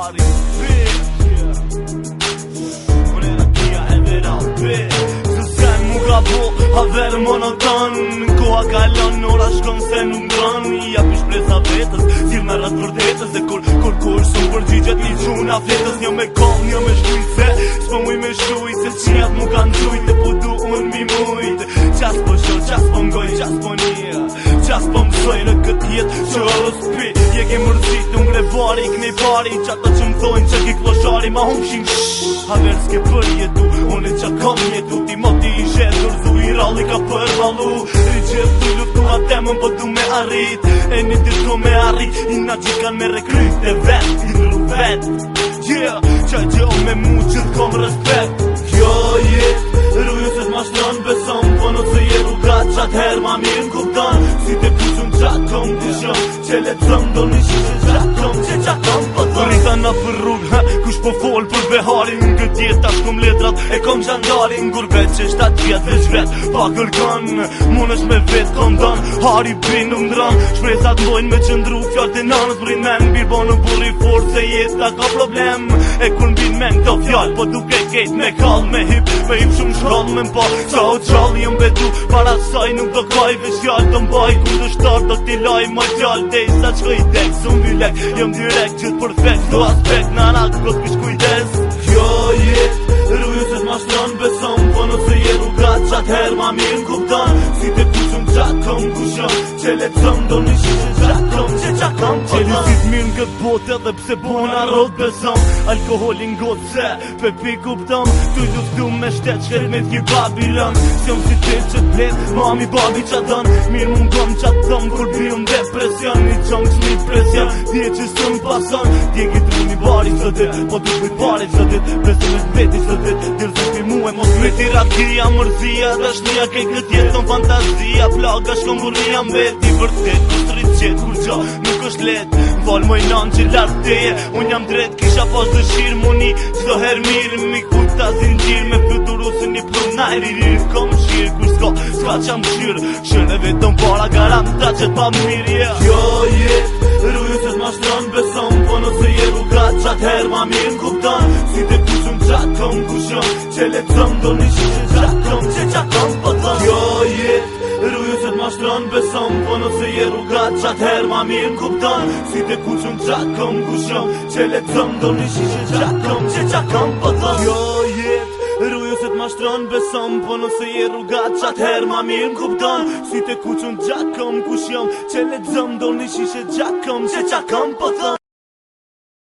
Hari, unë e në kia e vera, se sen mu ka po, haver monoton. Koha kalon, ora shkon se nuk ndron. Ja pi shpresa vetës, s'il me rrët vërdetës. Dhe kur shumë përgjigjet i gjuna fletës. Një me kom, një me shkujt se s'po muj me shujt. Se qijat mu kanë gjujt, e po du unë mi mujt. Qas po shoh, qas po mgoj, qas po një, qas po mësoj në këtë jetë që rëspi. Je ke mërzit, unë grevari, kënej pari. Qata që më thojnë që ki kloshari ma humshin. Haver s'ke për jetu, unë e qa kom jetu. Ti moti i shetur, zu i ralli ka përvalu. Riqet të luftu ma temën, po du me arrit. E një dirto me arrit, i na gjikan me rekryt e vet, i nru vet. Yeah, qaj gjo me mu që t'kom respekt. Kjo jet, rruju se t'ma shtron beson. Po nëse je rrugat, qat her ma mirë n'kuptan. Si te pushun qat kom kushon, që le t'zëm do një shishe qat kom, që qat kom po t'om. Rita na për rrug, kush po fol për beharin. Në këtë jet tash kom letrat, e kom gjandarin. Gurbet që 7 vjet veç vet, pa kërkan. Mun është me vet kondon, Hari bin nuk ndran. Shpresat mbojnë me qëndru, fjallë të nanës brin men. Bir bo në burri fort se jeta ka problem. E kur n'bin men këto fjallë, po duke kejt me kall. Me hip shumë shkall me mpa, qa o qall jëm betu. Para saj nuk do kaj veç fjallë të mbaj. Kur të shtar do t'i laj ma fjallë. Dej sa qkoj tek, së mbylek, jëm direkt gjithë perfekt. Do aspekt, nana këtë kish kujdes. Kjo jet, rruju se t'ma shtron beson. Po nëse je rrugat, qat her ma mirë n'kuptan. Si te pushun qat kom kushon, që le t'zëm do një shishe qat kom, që qat kom po t'om. Qelisit mirë n'kët bote edhe pse bona rot beson. Alkoholin gotë se, pepi kuptom. Tu luftu me shtet shket me t'ki Babilon. S'jom si te që t'blet, mami babi qatën. Mirë mungom qatëm, kur bium depresion. Një qong qmi presion, dje që s'un pason. Dje ki tru një bari së dit, po t'u kujt pari së dit. Presim e t'veti së dit, dirë zë mu e mos veti. Rakia, mërzia, dashnia, kej këtë jeton fantazia. Plaga shkon burria mbeti vërtet. Kustrit qet, kur gjo nuk është let. Val moj nan që lartë teje, unë jam dret, kisha pas dëshirë. Muni qdo her mirë, mi kuj ta zingjirë. Me fluturu se një plum najri rirë. Kom shirë, kur s'ka qam shirë. Shërë e vetëm para garam ta qët pa mirë, yeah. Kjo jet, rruju se t'ma shtron beson. Po nëse je rrugat, qat her ma mirë n'kuptan. Si te pushun qat kom kushon, që le t'zëm do një shishe qat kom, që qat kom po t'om. Kjo jet, rruju se t'ma shtron beson. Po nëse je rrugat, qat her ma mirë n'kuptan. Si te pushun qat kom kushon, që le t'zëm do një shishe qat kom, që qat kom po t'om. Kjo jet, rruju se t'ma shtron beson. Po nëse je rrugat, qat her ma mirë n'kuptan. Si te kuqun qat kom kushon, që le t'zëm do një shishe qat kom, që qat kom po t'om.